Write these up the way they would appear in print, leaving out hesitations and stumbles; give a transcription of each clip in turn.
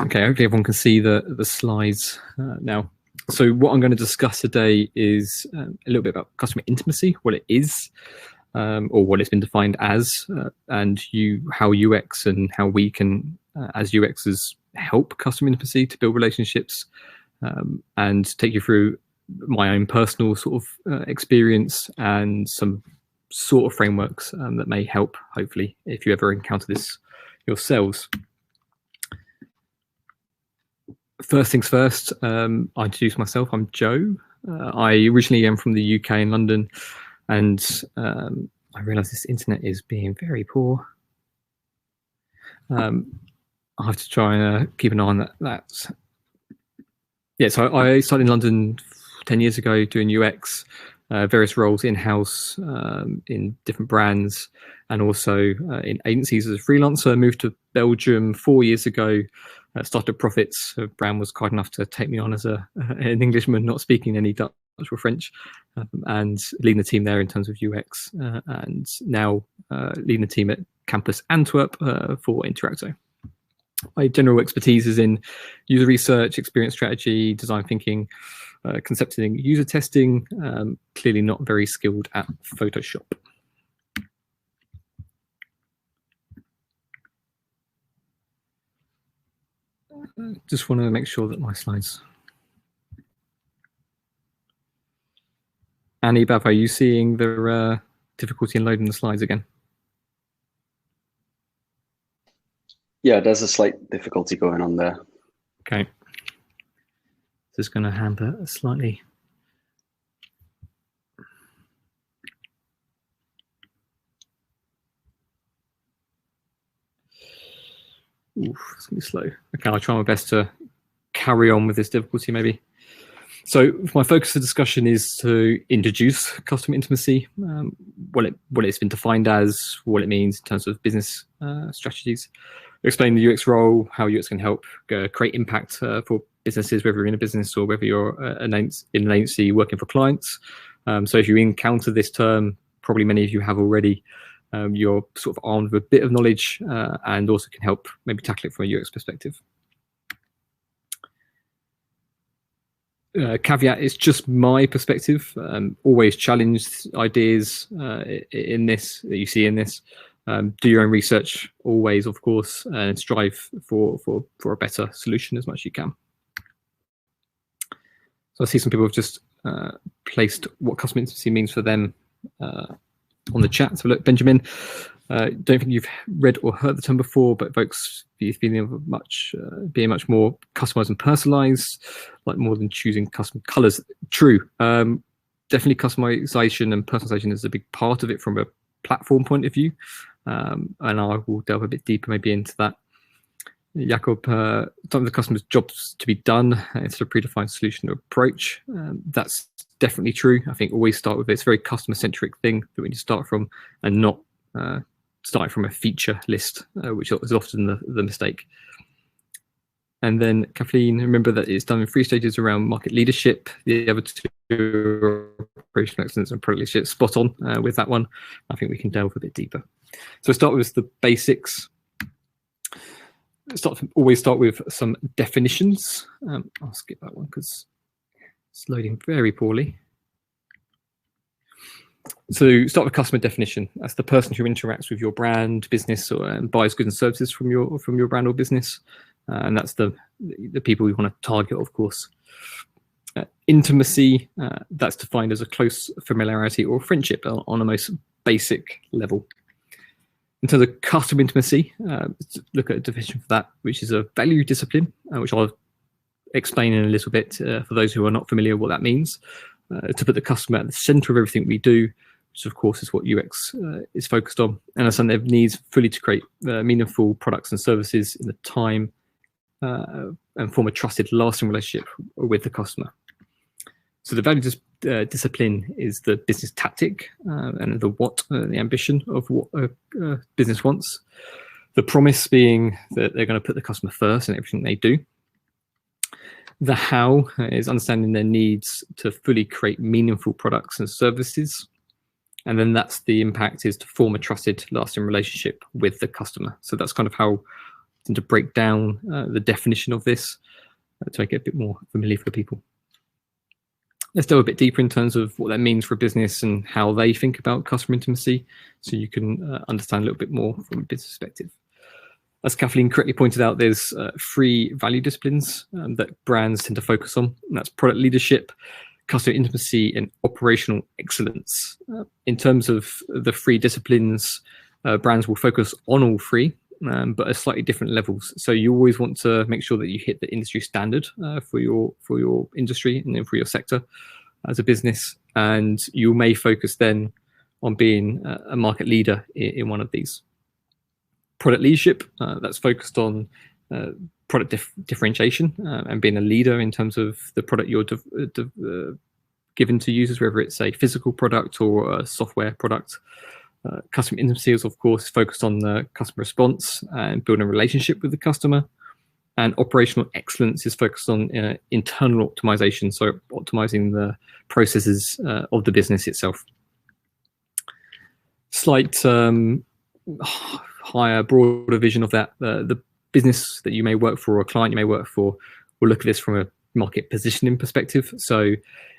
Okay, hopefully everyone can see the slides now. So what I'm going to discuss today is a little bit about customer intimacy, what it is, or what it's been defined as, and how UX and how we can, as UXers, help customer intimacy to build relationships, and take you through my own personal sort of experience and some sort of frameworks that may help, hopefully, if you ever encounter this yourselves. First things first, I introduce myself. I'm Joe. I originally am from the UK in London, and I realise this internet is being very poor. I have to try and keep an eye on that. Yeah, so I started in London 10 years ago doing UX, various roles in-house, in different brands, and also in agencies as a freelancer. I moved to Belgium 4 years ago. Started Profits. Brand was kind enough to take me on as an Englishman, not speaking any Dutch or French, and leading the team there in terms of UX, and now leading the team at Campus Antwerp for Interacto. My general expertise is in user research, experience strategy, design thinking, concepting, user testing. Clearly not very skilled at Photoshop. Just want to make sure that my slides. Annie, Bav, are you seeing the difficulty in loading the slides again? Yeah, there's a slight difficulty going on there. Okay. Just going to hand that slightly. Oof, it's going to be slow. Okay, I'll try my best to carry on with this difficulty maybe. So my focus of the discussion is to introduce customer intimacy, what it's been defined as, what it means in terms of business strategies, explain the UX role, how UX can help create impact for businesses, whether you're in a business or whether you're in an agency working for clients. So if you encounter this term, probably many of you have already, you're sort of armed with a bit of knowledge and also can help maybe tackle it from a UX perspective. Caveat, it's just my perspective. Always challenge ideas in this that you see in this. Do your own research always, of course, and strive for a better solution as much as you can. So I see some people have just placed what customer intimacy means for them on the chat. So look, Benjamin, don't think you've read or heard the term before, but evokes the feeling of being much more customized and personalized, like more than choosing custom colors. True. Definitely customization and personalization is a big part of it from a platform point of view. And I will delve a bit deeper maybe into that. Jakob, some of the customer's jobs to be done. It's a predefined solution or approach. That's definitely true. I think always start with it. It's a very customer-centric thing that we need to start from, and not starting from a feature list, which is often the mistake. And then Kathleen, remember that it's done in 3 stages around market leadership. The other 2 are operational excellence and product leadership. Spot on with that one. I think we can delve a bit deeper. So start with the basics. Always start with some definitions. I'll skip that one because it's loading very poorly. So start with customer definition. That's the person who interacts with your brand, business, and buys goods and services from your brand or business. And that's the people we want to target, of course. Intimacy, that's defined as a close familiarity or friendship on a most basic level. In terms of customer intimacy, look at a definition for that, which is a value discipline, which I'll explain in a little bit for those who are not familiar with what that means. To put the customer at the center of everything we do, which of course is what UX is focused on, and understand their needs fully to create meaningful products and services in the time and form a trusted, lasting relationship with the customer. So the value discipline is the business tactic and the what, the ambition of what a business wants. The promise being that they're going to put the customer first in everything they do. The how is understanding their needs to fully create meaningful products and services. And then that's the impact is to form a trusted, lasting relationship with the customer. So that's kind of how tend to break down the definition of this to make it a bit more familiar for people. Let's delve a bit deeper in terms of what that means for a business and how they think about customer intimacy, so you can understand a little bit more from a business perspective. As Kathleen correctly pointed out, there's 3 value disciplines that brands tend to focus on, and that's product leadership, customer intimacy, and operational excellence. In terms of the 3 disciplines, brands will focus on all 3, but at slightly different levels. So you always want to make sure that you hit the industry standard for your industry and then for your sector as a business, and you may focus then on being a market leader in one of these. Product leadership, that's focused on product differentiation and being a leader in terms of the product you're given to users, whether it's a physical product or a software product. Customer intimacy is, of course, focused on the customer response and building a relationship with the customer. And operational excellence is focused on internal optimization, so optimizing the processes of the business itself. Slight higher, broader vision of that. The business that you may work for or a client you may work for will look at this from a market positioning perspective. So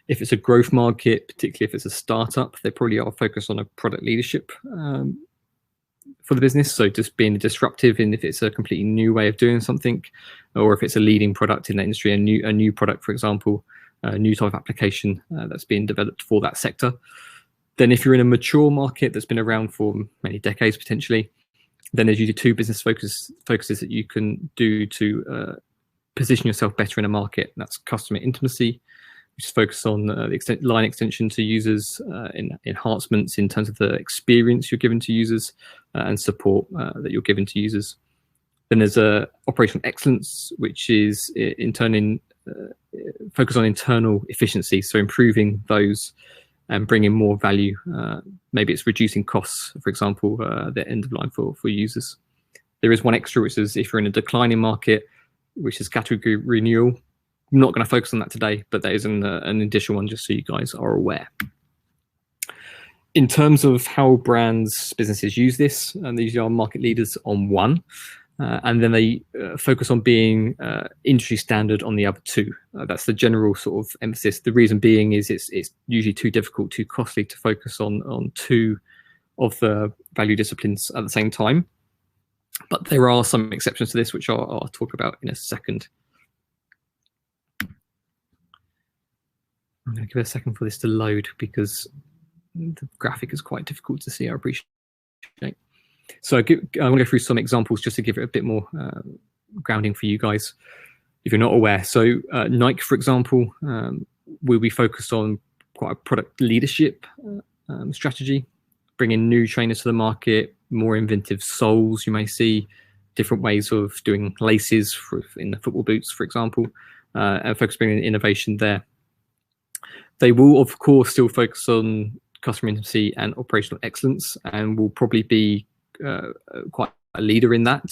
if it's a growth market, particularly if it's a startup, they probably are focused on a product leadership for the business. So just being disruptive in if it's a completely new way of doing something, or if it's a leading product in the industry, a new product, for example, a new type of application that's being developed for that sector. Then if you're in a mature market that's been around for many decades potentially, then there's usually 2 business focuses that you can do to position yourself better in a market. That's customer intimacy, which is focused on the line extension to users, enhancements in terms of the experience you're giving to users, and support that you're giving to users. Then there's operational excellence, which is in turn focused on internal efficiency, so improving those and bringing more value. Maybe it's reducing costs, for example, the end of line for users. There is one extra, which is if you're in a declining market, which is category renewal. I'm not going to focus on that today, but there is an additional one just so you guys are aware. In terms of how businesses use this, and these are market leaders on one, and then they focus on being industry standard on the other 2. That's the general sort of emphasis. The reason being is it's usually too difficult, too costly to focus on 2 of the value disciplines at the same time. But there are some exceptions to this, which I'll talk about in a second. I'm going to give it a second for this to load because the graphic is quite difficult to see, I appreciate. So I'm going to go through some examples just to give it a bit more grounding for you guys, if you're not aware. So Nike, for example, will be focused on quite a product leadership strategy, bringing new trainers to the market, more inventive soles. You may see different ways of doing laces in the football boots, for example, and focusing on innovation there. They will, of course, still focus on customer intimacy and operational excellence, and will probably be quite a leader in that.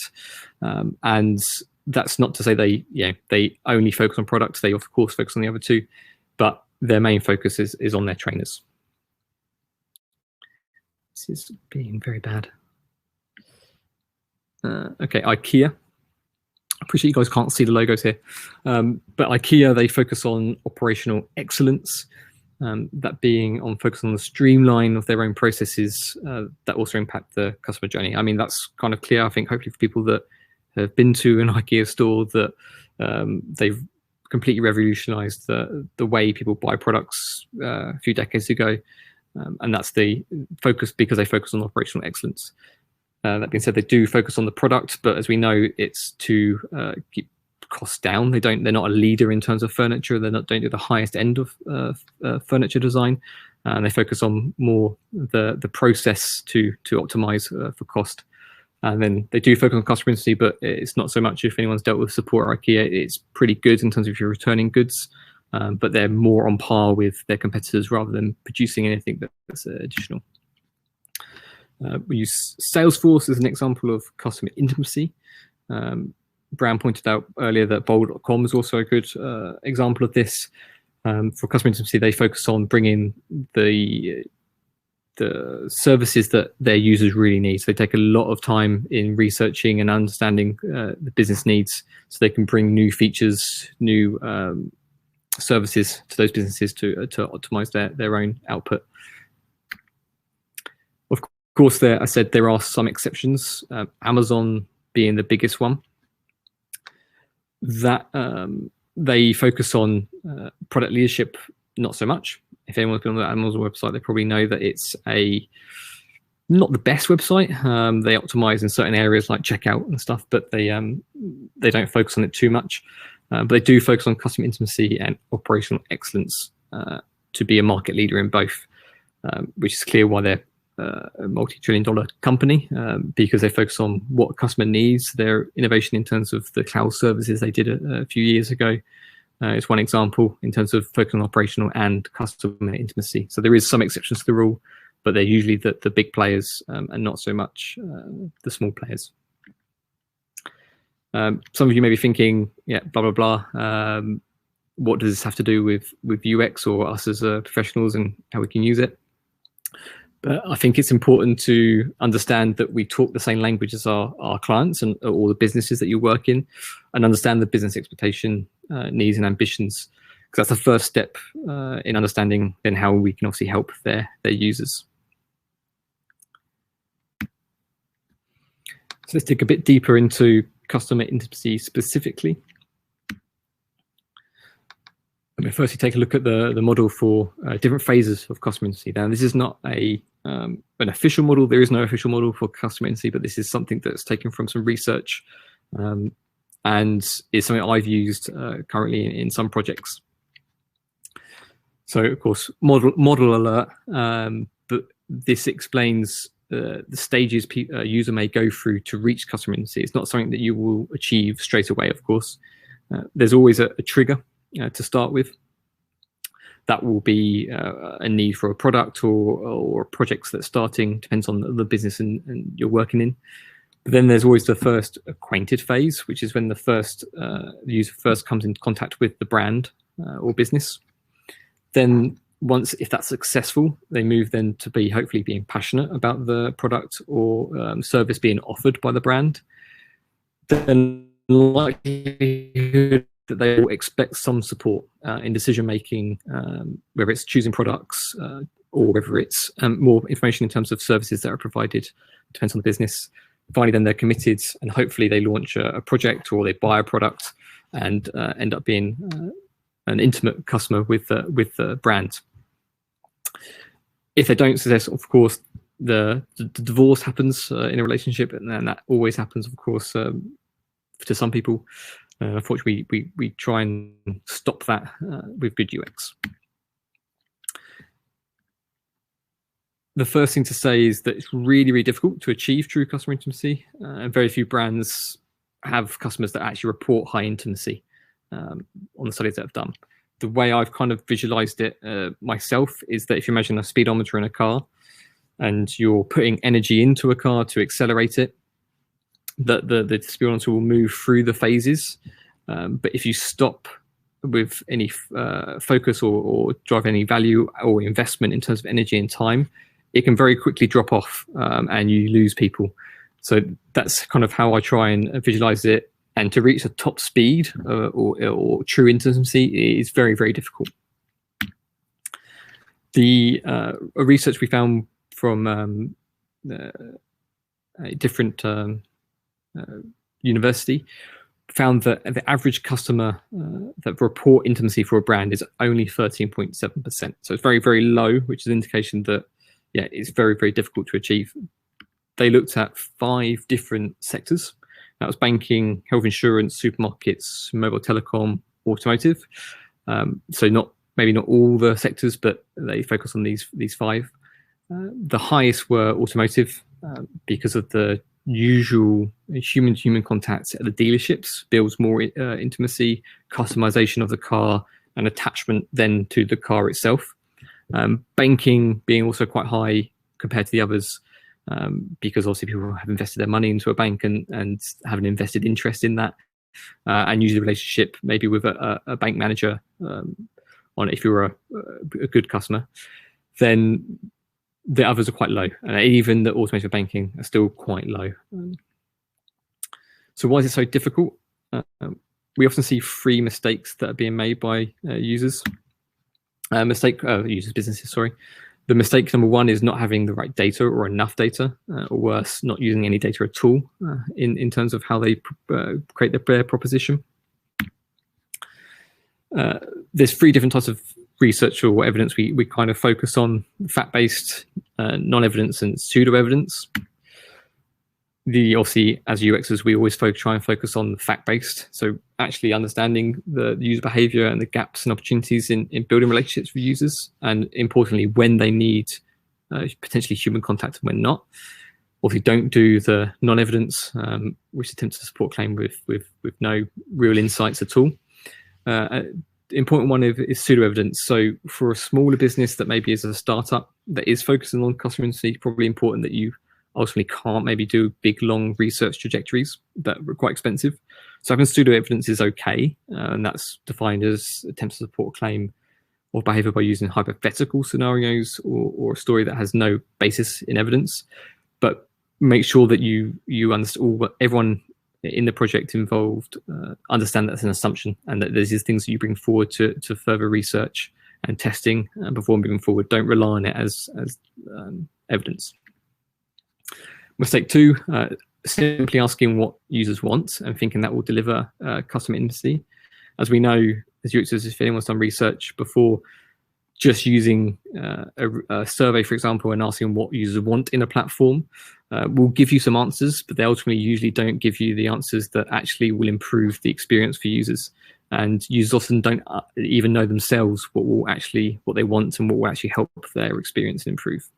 And that's not to say they only focus on products. They, of course, focus on the other 2, but their main focus is on their trainers. This is being very bad. Okay, IKEA. I appreciate you guys can't see the logos here, but IKEA, they focus on operational excellence, that being on focus on the streamline of their own processes that also impact the customer journey. I mean, that's kind of clear, I think, hopefully for people that have been to an IKEA store, that they've completely revolutionized the way people buy products a few decades ago. And that's the focus, because they focus on operational excellence. That being said, they do focus on the product, but as we know, it's to keep costs down. They're not a leader in terms of furniture. Don't do the highest end of furniture design, and they focus on more the process to optimize for cost. And then they do focus on customer intimacy, but it's not so much. If anyone's dealt with support at IKEA, it's pretty good in terms of if you're returning goods, but they're more on par with their competitors rather than producing anything that's additional. We use Salesforce as an example of customer intimacy. Brown pointed out earlier that bowl.com is also a good example of this. For customer intimacy, they focus on bringing the services that their users really need. So they take a lot of time in researching and understanding the business needs, so they can bring new features, new services to those businesses to optimize their own output. Of course, I said there are some exceptions. Amazon being the biggest one. That they focus on product leadership, not so much. If anyone's been on the Amazon website, they probably know that it's not the best website. They optimize in certain areas like checkout and stuff, but they don't focus on it too much. But they do focus on customer intimacy and operational excellence to be a market leader in both, which is clear why they're a multi-trillion-dollar company, because they focus on what customer needs. Their innovation in terms of the cloud services they did a few years ago is one example in terms of focusing on operational and customer intimacy. So there is some exceptions to the rule, but they're usually the big players and not so much the small players. Some of you may be thinking, yeah, blah, blah, blah. What does this have to do with UX or us as professionals and how we can use it? But I think it's important to understand that we talk the same language as our clients and all the businesses that you work in, and understand the business expectation, needs and ambitions, because that's the first step in understanding then how we can obviously help their users. So let's dig a bit deeper into customer intimacy specifically. Let me firstly take a look at the model for different phases of customer intimacy. Now, this is not an official model. There is no official model for customer intimacy, but this is something that's taken from some research and is something I've used currently in some projects. So, of course, model alert, but this explains the stages a user may go through to reach customer intimacy. It's not something that you will achieve straight away, of course. There's always a trigger to start with. That will be a need for a product or projects that's starting, depends on the business and you're working in. But then there's always the first acquainted phase, which is when the user first comes into contact with the brand or business. Then once, if that's successful, they move then to be hopefully being passionate about the product or service being offered by the brand. Then likelihood that they will expect some support in decision making, whether it's choosing products or whether it's more information in terms of services that are provided, depends on the business. Finally, then they're committed and hopefully they launch a project or they buy a product and end up being an intimate customer with the brand. If they don't success, of course, the divorce happens in a relationship, and then that always happens, of course, to some people. Unfortunately, we try and stop that with good UX. The first thing to say is that it's really, really difficult to achieve true customer intimacy, and very few brands have customers that actually report high intimacy on the studies that I've done. The way I've kind of visualized it myself is that if you imagine a speedometer in a car and you're putting energy into a car to accelerate it, that the speedometer will move through the phases. But if you stop with any focus or drive any value or investment in terms of energy and time, it can very quickly drop off and you lose people. So that's kind of how I try and visualize it. And to reach a top speed or true intimacy is very, very difficult. The research we found from a different university found that the average customer that report intimacy for a brand is only 13.7%. So it's very, very low, which is an indication that, yeah, it's very, very difficult to achieve. They looked at 5 different sectors. That was banking, health insurance, supermarkets, mobile telecom, automotive. So maybe not all the sectors, but they focus on these 5. The highest were automotive because of the usual human-to-human contacts at the dealerships, builds more intimacy, customization of the car, and attachment then to the car itself. Banking being also quite high compared to the others, because obviously people have invested their money into a bank and have an invested interest in that, and use the relationship maybe with a bank manager on if you're a good customer. Then The others are quite low, and even the automated banking are still quite low. So why is it so difficult? We often see three mistakes that are being made by users. Users, businesses, sorry. The mistake number one is not having the right data or enough data, or worse, not using any data at all in terms of how they create their proposition. There's three different types of research or evidence we kind of focus on: fact-based, non-evidence, and pseudo-evidence. Obviously, as UXers, we always try and focus on fact-based. So actually understanding the user behavior and the gaps and opportunities in building relationships with users, and importantly, when they need potentially human contact and when not. Or if you don't do the non-evidence, which attempts to support claim with no real insights at all. Important one is pseudo-evidence. So for a smaller business that maybe is a startup that is focusing on customer intimacy, it's probably important that you ultimately can't maybe do big, long research trajectories that are quite expensive. So having pseudo-evidence is okay, and that's defined as attempts to support a claim or behavior by using hypothetical scenarios or a story that has no basis in evidence. But make sure that you understand, everyone in the project involved understand that's an assumption, and that there's these things that you bring forward to further research and testing before moving forward. Don't rely on it as evidence. Mistake two, simply asking what users want and thinking that will deliver customer intimacy. As we know, as UXers, if anyone's done research before, just using a survey, for example, and asking what users want in a platform will give you some answers, but they ultimately usually don't give you the answers that actually will improve the experience for users. And users often don't even know themselves what they want and what will actually help their experience improve.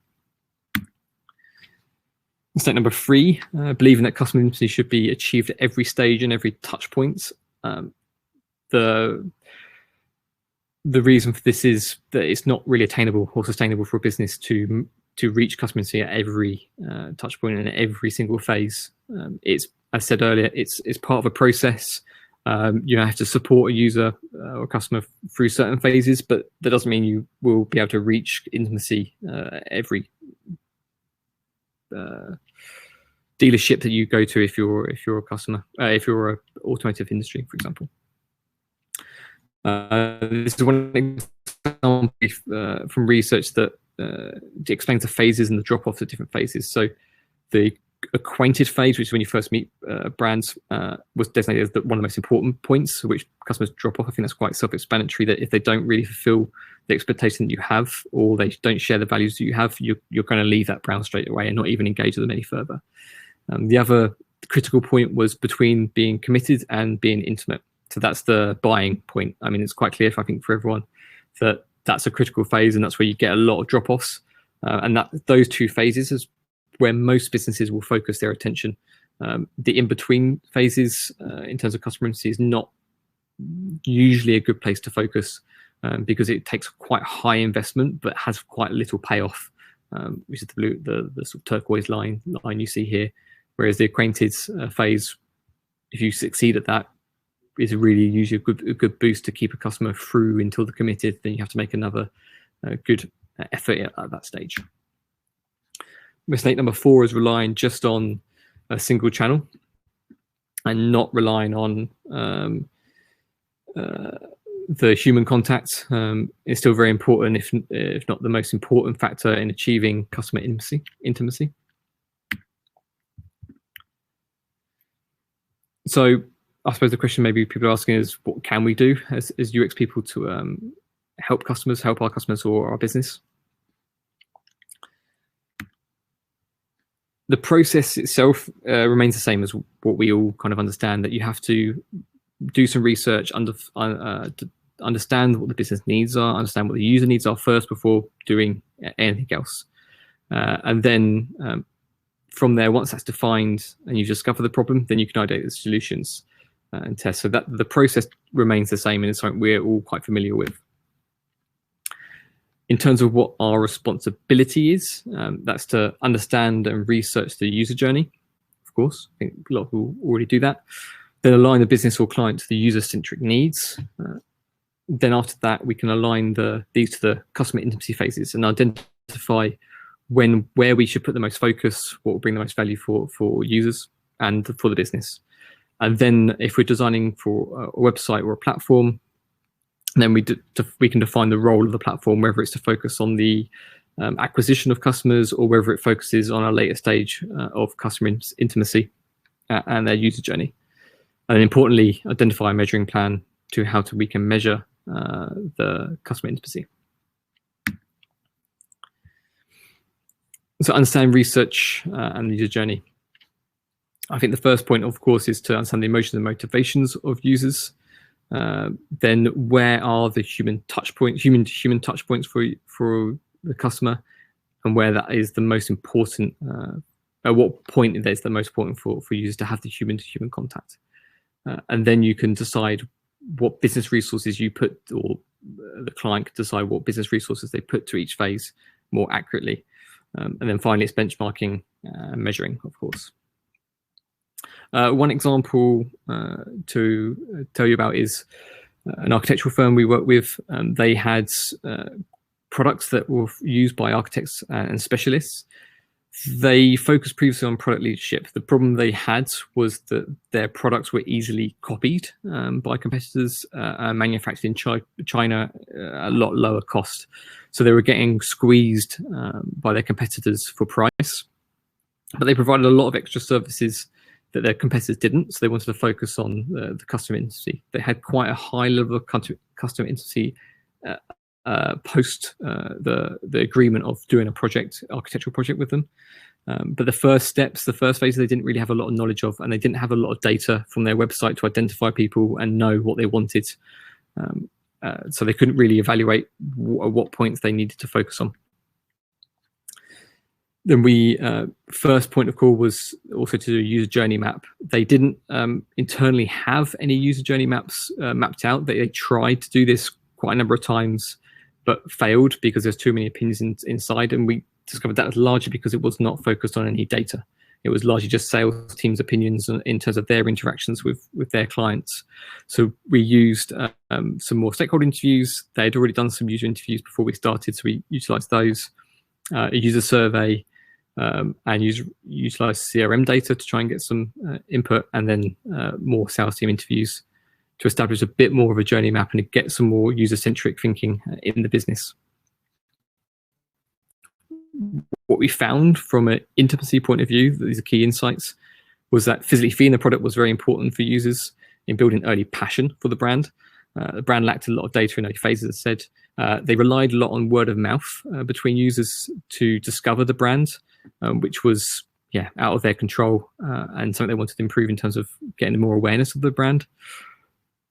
Mistake number three, believing that customer intimacy should be achieved at every stage and every touch point. The reason for this is that it's not really attainable or sustainable for a business to reach customer intimacy at every touch point and at every single phase. It's, as I said earlier, it's part of a process. You have to support a user or customer through certain phases, but that doesn't mean you will be able to reach intimacy at every dealership that you go to if you're a customer, if you're a automotive industry, for example. This is one example from research that explains the phases and the drop-offs at different phases. So the acquainted phase, which is when you first meet brands, was designated as one of the most important points, which customers drop off. I think that's quite self-explanatory, that if they don't really fulfill the expectation that you have, or they don't share the values that you have, you're going to leave that brand straight away and not even engage with them any further. The other critical point was between being committed and being intimate. So that's the buying point. I mean, it's quite clear, I think, for everyone that that's a critical phase, and that's where you get a lot of drop-offs. And those two phases is where most businesses will focus their attention. The in-between phases, in terms of customer intimacy, is not usually a good place to focus, because it takes quite high investment but has quite little payoff, which is the sort of turquoise line you see here. Whereas the acquainted phase, if you succeed at that, is really usually a good boost to keep a customer through until they're committed. Then you have to make another good effort at that stage. Mistake number four is relying just on a single channel and not relying on the human contact. Is still very important, if not the most important factor in achieving customer intimacy. So I suppose the question maybe people are asking is, what can we do as UX people to help our customers or our business? The process itself remains the same as what we all kind of understand, that you have to do some research, to understand what the business needs are, understand what the user needs are first before doing anything else. And then from there, once that's defined and you discover the problem, then you can ideate the solutions and test. So that the process remains the same, and it's something we're all quite familiar with. In terms of what our responsibility is, that's to understand and research the user journey. Of course, I think a lot of people already do that. Then align the business or client to the user-centric needs. Then after that, we can align these to the customer intimacy phases and identify where we should put the most focus, what will bring the most value for users and for the business. And then if we're designing for a website or a platform, then we can define the role of the platform, whether it's to focus on the acquisition of customers or whether it focuses on a later stage of customer intimacy and their user journey. And importantly, identify a measuring plan to how we can measure the customer intimacy. So understand research and the user journey. I think the first point, of course, is to understand the emotions and motivations of users. Then where are the human touch points, human touch points for the customer, and where that is the most important, at what point it is the most important for users to have the human-to-human contact. And then you can decide what business resources you put, or the client can decide what business resources they put to each phase more accurately. And then finally, it's benchmarking and measuring, of course. One example to tell you about is an architectural firm we work with. They had products that were used by architects and specialists. They focused previously on product leadership. The problem they had was that their products were easily copied by competitors manufactured in China at a lot lower cost. So they were getting squeezed by their competitors for price. But they provided a lot of extra services that their competitors didn't. So they wanted to focus on the customer intimacy. They had quite a high level of customer intimacy post the agreement of doing a architectural project with them. But the first phase, they didn't really have a lot of knowledge of, and they didn't have a lot of data from their website to identify people and know what they wanted. So they couldn't really evaluate at what points they needed to focus on. Then first point of call was also to do a user journey map. They didn't internally have any user journey maps mapped out. They tried to do this quite a number of times, but failed because there's too many opinions inside. And we discovered that was largely because it was not focused on any data. It was largely just sales teams' opinions in terms of their interactions with their clients. So we used some more stakeholder interviews. They had already done some user interviews before we started, so we utilized those, a user survey, and utilize CRM data to try and get some input, and then more sales team interviews to establish a bit more of a journey map and to get some more user-centric thinking in the business. What we found from an intimacy point of view, these are key insights, was that physically feeling the product was very important for users in building early passion for the brand. The brand lacked a lot of data in early phases, as I said. They relied a lot on word of mouth between users to discover the brand, which was out of their control and something they wanted to improve in terms of getting more awareness of the brand.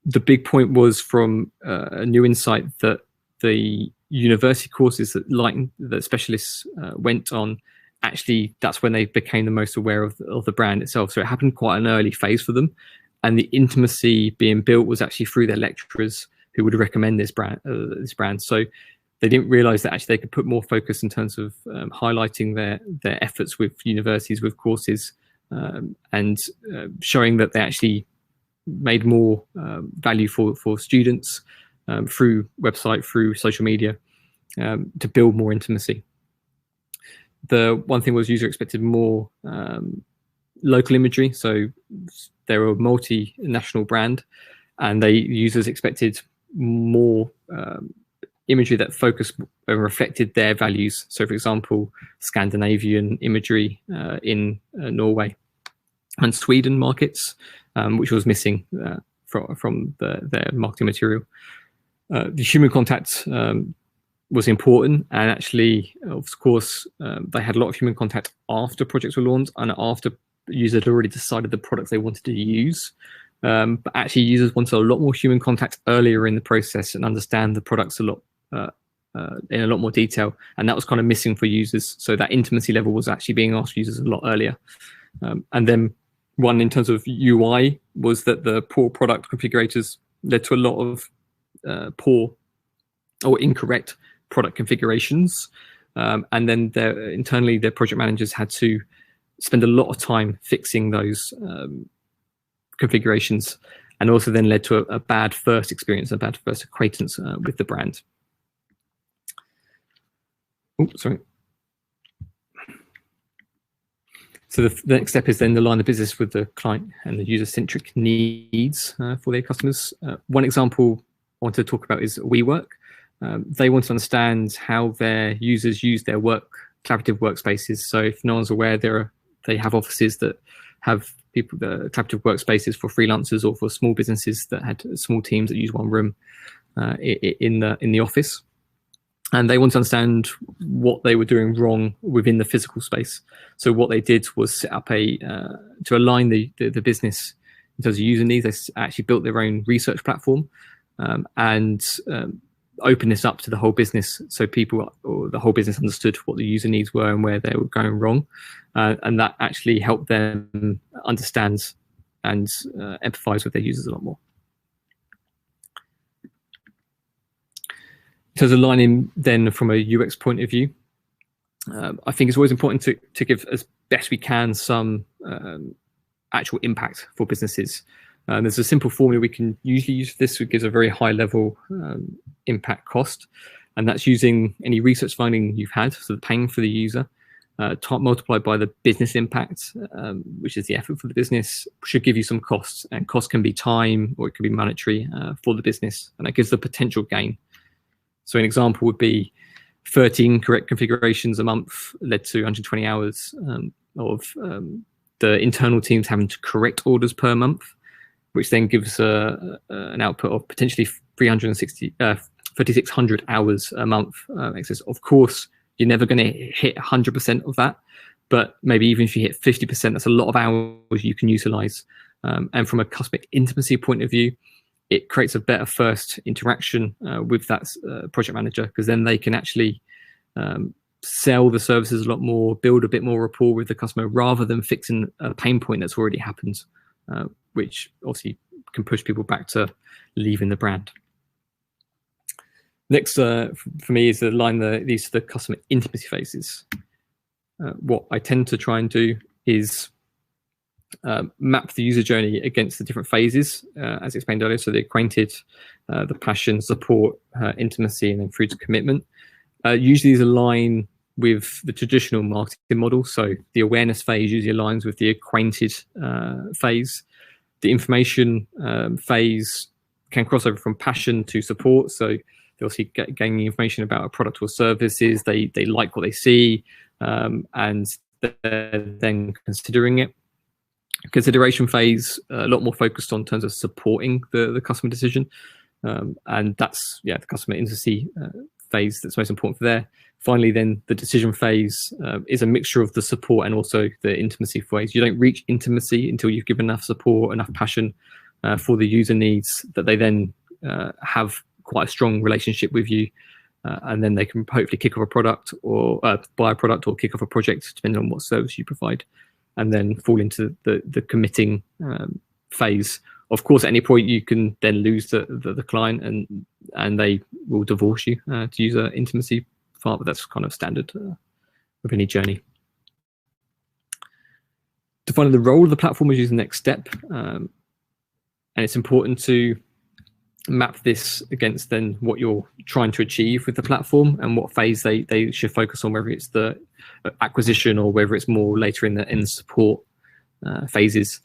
The big point was from a new insight that the university courses that specialists went on, actually that's when they became the most aware of the brand itself. So it happened quite an early phase for them, and the intimacy being built was actually through their lecturers who would recommend this brand. So they didn't realize that actually they could put more focus in terms of highlighting their efforts with universities, with courses, and showing that they actually made more value for students through website, through social media, to build more intimacy. The one thing was user expected more local imagery. So they were a multinational brand, and users expected more imagery that focused and reflected their values. So, for example, Scandinavian imagery in Norway and Sweden markets, which was missing from their marketing material. The human contact was important, and actually, of course, they had a lot of human contact after projects were launched and after users had already decided the products they wanted to use. But actually, users wanted a lot more human contact earlier in the process and understand the products in a lot more detail, and that was kind of missing for users. So that intimacy level was actually being asked users a lot earlier. And then one in terms of UI was that the poor product configurators led to a lot of poor or incorrect product configurations, and then internally their project managers had to spend a lot of time fixing those configurations, and also then led to a bad first experience, a bad first acquaintance with the brand. Oh, sorry. So the next step is then align the business with the client and the user-centric needs for their customers. One example I want to talk about is WeWork. They want to understand how their users use their collaborative workspaces. So if no one's aware, they have offices that have people, the collaborative workspaces for freelancers or for small businesses that had small teams that use one room in the office. And they want to understand what they were doing wrong within the physical space. So what they did was set up to align the business in terms of user needs. They actually built their own research platform and open this up to the whole business, so people or the whole business understood what the user needs were and where they were going wrong, and that actually helped them understand and empathize with their users a lot more. In terms of aligning then from a UX point of view, I think it's always important to give, as best we can, some actual impact for businesses. There's a simple formula we can usually use for this, which gives a very high level impact cost, and that's using any research finding you've had, so the pain for the user, multiplied by the business impact, which is the effort for the business, should give you some costs, and cost can be time or it can be monetary for the business, and that gives the potential gain. So an example would be 13 correct configurations a month led to 120 hours of the internal teams having to correct orders per month, which then gives an output of potentially 3,600 hours a month. Of course, you're never going to hit 100% of that, but maybe even if you hit 50%, that's a lot of hours you can utilize. And from a customer intimacy point of view, it creates a better first interaction with that project manager, because then they can actually sell the services a lot more, build a bit more rapport with the customer, rather than fixing a pain point that's already happened, which obviously can push people back to leaving the brand. Next, for me, is to align these to the customer intimacy phases. What I tend to try and do is map the user journey against the different phases, as explained earlier. So the acquainted, the passion, support, intimacy, and then through to commitment. Usually these align with the traditional marketing model. So the awareness phase usually aligns with the acquainted phase. The information phase can cross over from passion to support. So they obviously gaining information about a product or services. They like what they see, and they're then considering it. Consideration phase, a lot more focused on terms of supporting the customer decision, and that's the customer intimacy phase that's most important for there. Finally, then the decision phase is a mixture of the support and also the intimacy phase. You don't reach intimacy until you've given enough support, enough passion for the user needs, that they then have quite a strong relationship with you, and then they can hopefully kick off a product or buy a product or kick off a project, depending on what service you provide, and then fall into the committing phase. Of course, at any point you can then lose the client, and they will divorce you, to use an intimacy part, but that's kind of standard with any journey. Defining the role of the platform is the next step, and it's important to map this against then what you're trying to achieve with the platform and what phase they should focus on, whether it's the acquisition or whether it's more later in the support phases.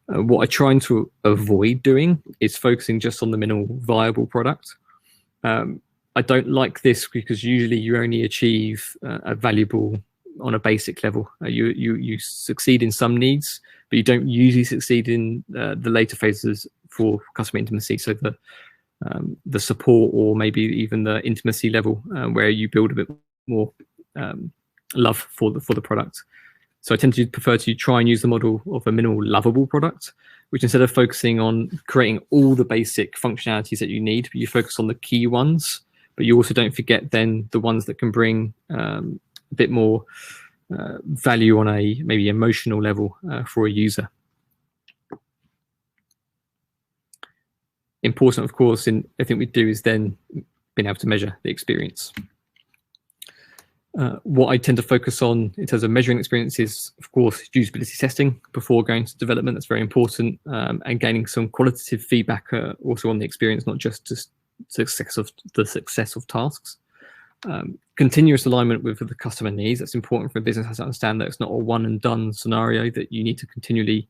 What I'm trying to avoid doing is focusing just on the minimal viable product. I don't like this because usually you only achieve a valuable on a basic level. You succeed in some needs, but you don't usually succeed in the later phases for customer intimacy. So the support, or maybe even the intimacy level, where you build a bit more love for the product. So I tend to prefer to try and use the model of a minimal lovable product, which instead of focusing on creating all the basic functionalities that you need, you focus on the key ones, but you also don't forget then the ones that can bring a bit more value on a maybe emotional level for a user. Important, of course, in everything we do is then being able to measure the experience. What I tend to focus on in terms of measuring experience is, of course, usability testing before going to development. That's very important, and gaining some qualitative feedback also on the experience, not just the success of tasks. Continuous alignment with the customer needs. That's important for a business has to understand that it's not a one and done scenario, that you need to continually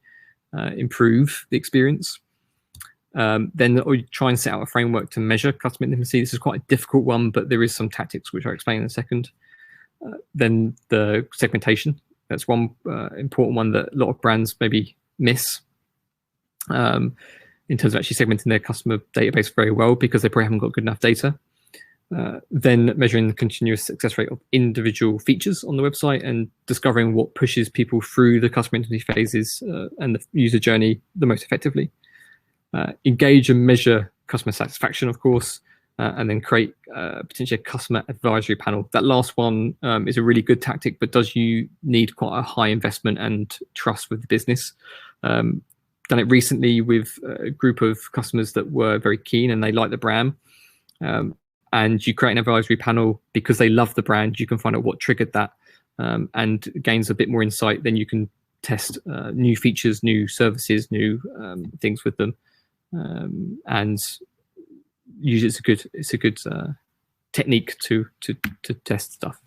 improve the experience. Then try and set out a framework to measure customer intimacy. This is quite a difficult one, but there is some tactics which I'll explain in a second. Then the segmentation. That's one important one that a lot of brands maybe miss in terms of actually segmenting their customer database very well, because they probably haven't got good enough data. Then measuring the continuous success rate of individual features on the website and discovering what pushes people through the customer intimacy phases and the user journey the most effectively. Engage and measure customer satisfaction, of course, and then create potentially a customer advisory panel. That last one is a really good tactic, but does you need quite a high investment and trust with the business. Done it recently with a group of customers that were very keen and they like the brand. And you create an advisory panel because they love the brand. You can find out what triggered that and gains a bit more insight. Then you can test new features, new services, new things with them, and use it's a good technique to test stuff.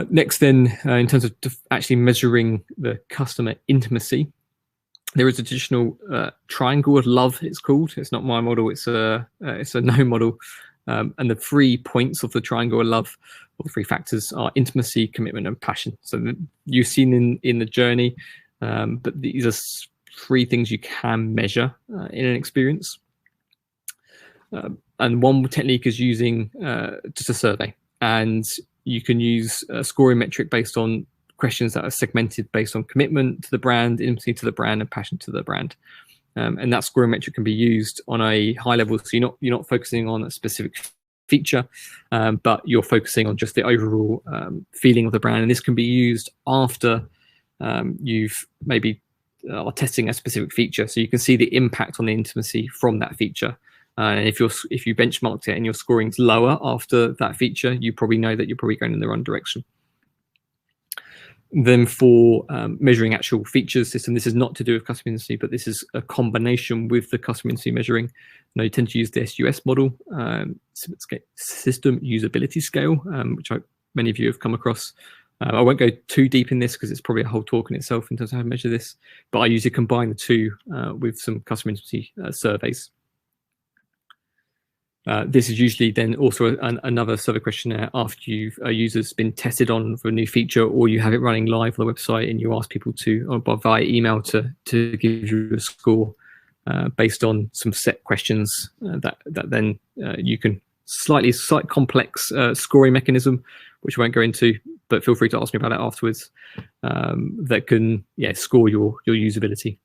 Next, then, in terms of actually measuring the customer intimacy, there is additional triangle of love. It's called. It's not my model. It's a no model. And the 3 points of the triangle of love, or the 3 factors, are intimacy, commitment, and passion. So you've seen in the journey, but these are 3 things you can measure in an experience. And one technique is using just a survey, and you can use a scoring metric based on questions that are segmented based on commitment to the brand, intimacy to the brand, and passion to the brand. And that scoring metric can be used on a high level. So you're not focusing on a specific feature, but you're focusing on just the overall feeling of the brand. And this can be used after you've maybe are testing a specific feature, so you can see the impact on the intimacy from that feature. And if you benchmarked it and your scoring's lower after that feature, you probably know that you're probably going in the wrong direction. Then for measuring actual features system, this is not to do with customer intimacy, but this is a combination with the customer intimacy measuring. Now you tend to use the SUS model, system usability scale, which many of you have come across. I won't go too deep in this because it's probably a whole talk in itself in terms of how to measure this, but I usually combine the two with some customer intimacy surveys. This is usually then also another survey questionnaire after a user's been tested on for a new feature, or you have it running live on the website and you ask people to, or via email, to give you a score based on some set questions that then you can slightly complex scoring mechanism, which I won't go into, but feel free to ask me about it afterwards, that can score your usability.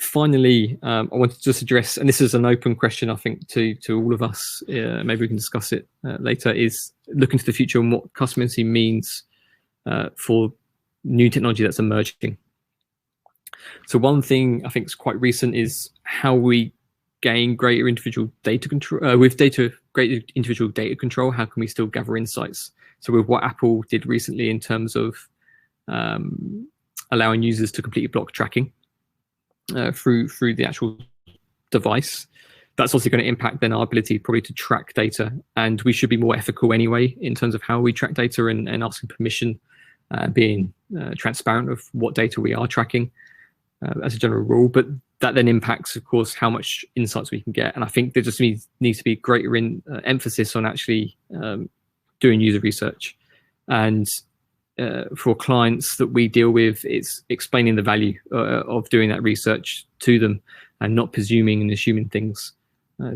Finally, I wanted to just address, and this is an open question, I think, to all of us, maybe we can discuss it later, is look into the future and what customer intimacy means for new technology that's emerging. So one thing I think is quite recent is how we gain greater individual data control. Greater individual data control, how can we still gather insights? So with what Apple did recently in terms of allowing users to completely block tracking through the actual device, that's also going to impact then our ability probably to track data, and we should be more ethical anyway in terms of how we track data and asking permission, being transparent of what data we are tracking as a general rule. But that then impacts, of course, how much insights we can get, and I think there just needs to be greater emphasis on actually doing user research. And for clients that we deal with, it's explaining the value of doing that research to them and not presuming and assuming things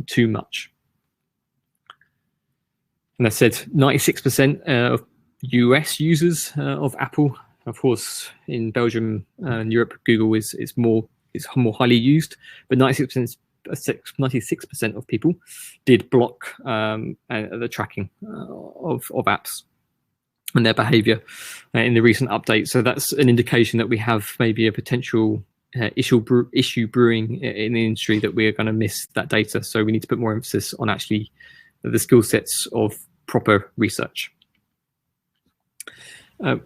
too much. And I said 96% of US users of Apple, of course, in Belgium and Europe, Google is more highly used, but 96% of people did block the tracking of apps and their behavior in the recent update. So that's an indication that we have maybe a potential issue brewing in the industry, that we are going to miss that data. So we need to put more emphasis on actually the skill sets of proper research.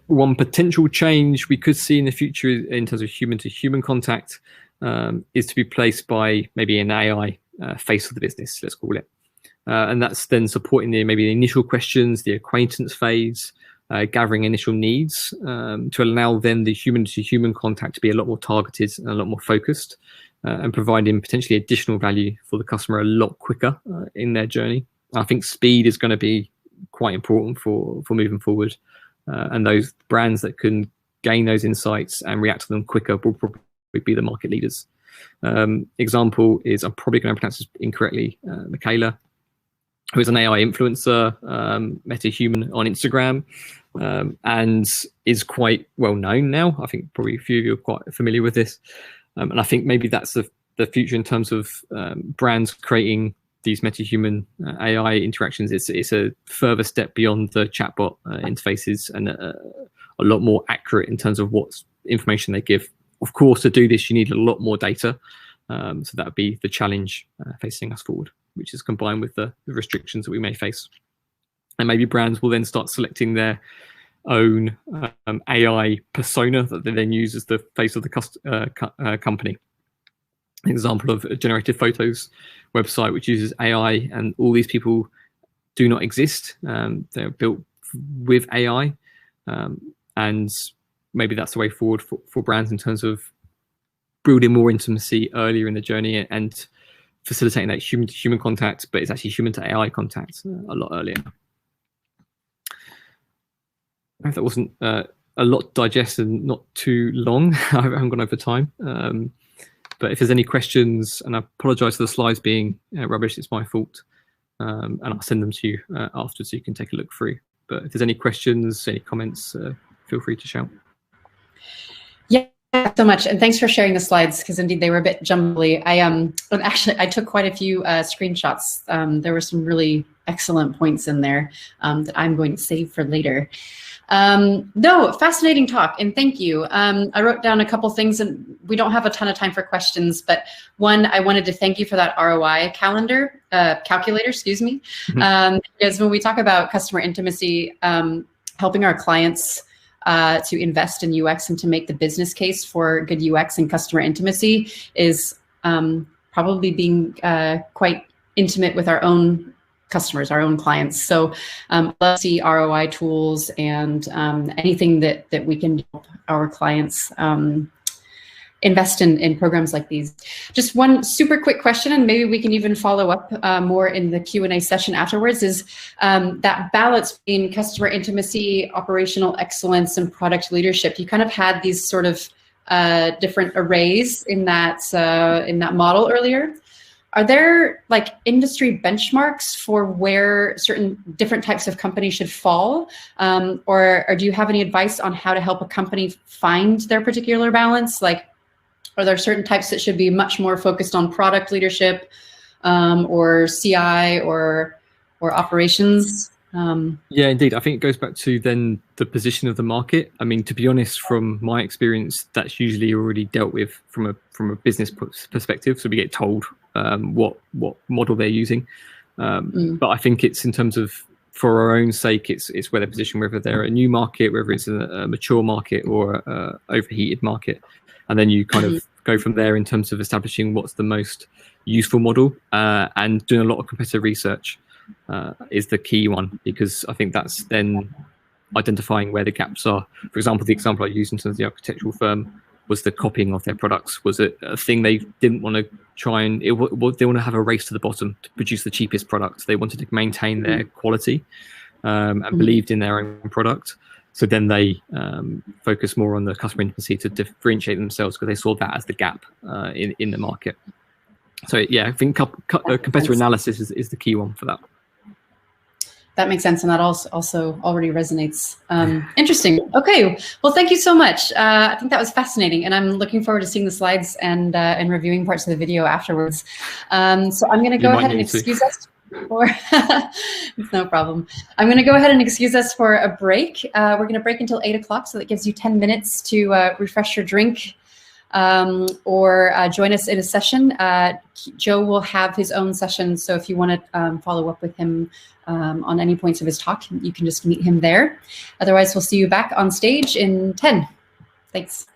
One potential change we could see in the future in terms of human-to-human contact is to be placed by maybe an AI face of the business, let's call it. And that's then supporting maybe the initial questions, the acquaintance phase, gathering initial needs, to allow then the human-to-human contact to be a lot more targeted and a lot more focused, and providing potentially additional value for the customer a lot quicker in their journey. I think speed is going to be quite important for moving forward, and those brands that can gain those insights and react to them quicker will probably be the market leaders. Example is, I'm probably going to pronounce this incorrectly, Michaela, who is an AI influencer, meta-human on Instagram, and is quite well known now. I think probably a few of you are quite familiar with this. And I think maybe that's the future in terms of brands creating these meta-human AI interactions. It's a further step beyond the chatbot interfaces, and a lot more accurate in terms of what information they give. Of course, to do this, you need a lot more data. So that would be the challenge facing us forward, which is combined with the restrictions that we may face. And maybe brands will then start selecting their own AI persona that they then use as the face of the company. An example of a generated photos website which uses AI, and all these people do not exist. They're built with AI, and maybe that's the way forward for brands in terms of building more intimacy earlier in the journey and facilitating that human-to-human contact, but it's actually human-to-AI contact a lot earlier. I hope that wasn't a lot to digest and not too long. I haven't gone over time. But if there's any questions, and I apologize for the slides being rubbish, it's my fault. And I'll send them to you after so you can take a look through. But if there's any questions, any comments, feel free to shout. Yeah, so much. And thanks for sharing the slides, because indeed they were a bit jumbly. I took quite a few screenshots. There were some really excellent points in there that I'm going to save for later. No, fascinating talk, and thank you. I wrote down a couple things, and we don't have a ton of time for questions, but one, I wanted to thank you for that ROI calculator, excuse me. Because when we talk about customer intimacy, helping our clients to invest in UX and to make the business case for good UX and customer intimacy is probably being quite intimate with our own customers, our own clients. So let's see ROI tools and anything that we can help our clients invest in programs like these. Just one super quick question, and maybe we can even follow up more in the Q&A session afterwards, is that balance between customer intimacy, operational excellence, and product leadership. You kind of had these sort of different arrays in that model earlier. Are there like industry benchmarks for where certain different types of companies should fall? Or do you have any advice on how to help a company find their particular balance? Like, are there certain types that should be much more focused on product leadership, or CI or operations? Yeah, indeed. I think it goes back to then the position of the market. I mean, to be honest, from my experience, that's usually already dealt with from a business perspective. So we get told what model they're using. But I think it's in terms of, for our own sake, it's where they're positioned, whether they're a new market, whether it's a mature market or a overheated market. And then you kind of go from there in terms of establishing what's the most useful model, and doing a lot of competitive research is the key one, because I think that's then identifying where the gaps are. For example, the example I used in terms of the architectural firm was the copying of their products was a thing they didn't want to try and they want to have a race to the bottom to produce the cheapest product. They wanted to maintain their quality and believed in their own product. So then they focus more on the customer intimacy to differentiate themselves, because they saw that as the gap in the market. So yeah, I think competitor analysis is the key one for that. That makes sense, and that also already resonates. Interesting. Okay, well, thank you so much. I think that was fascinating, and I'm looking forward to seeing the slides and reviewing parts of the video afterwards. So I'm going to go ahead and excuse us for it's no problem. I'm going to go ahead and excuse us for a break. We're going to break until 8 o'clock, so that gives you 10 minutes to refresh your drink, or join us in a session. Joe will have his own session, so if you want to follow up with him on any points of his talk, you can just meet him there. Otherwise, we'll see you back on stage in 10. Thanks.